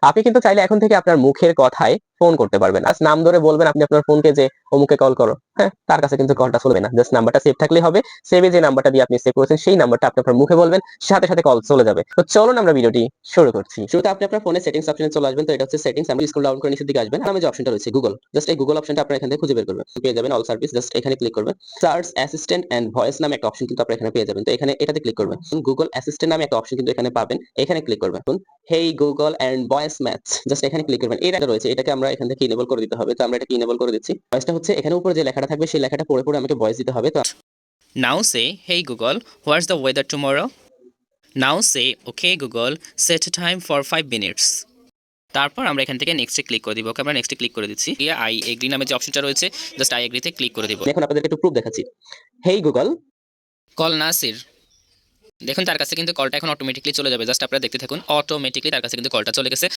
আপনি কিন্তু চাইলে এখন থেকে আপনার মুখের কথায় ফোন করতে পারবেন। জাস্ট নাম ধরে বলবেন আপনি আপনার ফোনকে যে অমুকে কল করো। হ্যাঁ, তার কাছে কিন্তু কলটা চলবে না। জাস্ট নাম্বারটা সেভ থাকলেই হবে। সেভে যে নাম্বারটা দিয়ে আপনি সেভ করেছেন সেই নাম্বারটা আপনি আপনার মুখে বলবেন, সাথে সাথে কল চলে যাবে। তো চলুন আমরা ভিডিওটি শুরু করছি। শুরুতে আপনি আপনার ফোনে সেটিংস অপশনে চলে আসবেন। তো এটা হচ্ছে সেটিংস। আমরা স্ক্রল ডাউন করে নিচের দিকে আসবেন। নামে যে অপশনটা রয়েছে গুগল, জাস্ট এই গুগল অপশনটা আপনারা এখান থেকে খুঁজে বের করবেন। পেয়ে যাবেন অল সার্ভিস, জাস্ট এখানে ক্লিক করবেন। সার্চ অ্যাসিস্ট্যান্ট এন্ড ভয়েস নামে একটা অপশন কিন্তু আপনারা এখানে পেয়ে যাবেন। তো এখানে এটাতে ক্লিক করবেন। গুগল অ্যাসিস্ট্যান্ট নামে একটা অপশন কিন্তু এখানে পাবেন, এখানে ক্লিক করবেন। Hey Google and voice match, just এখানে ক্লিক করবেন। এটা রয়েছে, এটাকে আমরা এখান থেকে ইনেবল করে দিতে হবে। তো আমরা এটাকে ইনেবল করে দিচ্ছি। ভয়েসটা হচ্ছে এখানে উপরে যে লেখাটা থাকবে সেই লেখাটা পড়ে পড়ে আমাকে ভয়েস দিতে হবে। তো Now say, "Hey Google, what's the weather tomorrow?" Now say, "Okay Google, set a time for 5 minutes." তারপর আমরা এখান থেকে নেক্সটে ক্লিক করে দিব। ওকে, আমরা নেক্সটে ক্লিক করে দিচ্ছি। আই এগ্রি নামে যে অপশনটা রয়েছে, জাস্ট আই এগ্রিতে ক্লিক করে দিব। এখন আপনাদেরকে একটু প্রুফ দেখাচ্ছি। হেই গুগল, কল নাসির। দেখুন তার কাছে কিন্তু কলটা এখন অটোমেটিকলি চলে যাবে। জাস্ট আপনারা দেখতে থাকুন, অটোমেটিকলি তার কাছে কিন্তু কলটা চলে গেছে।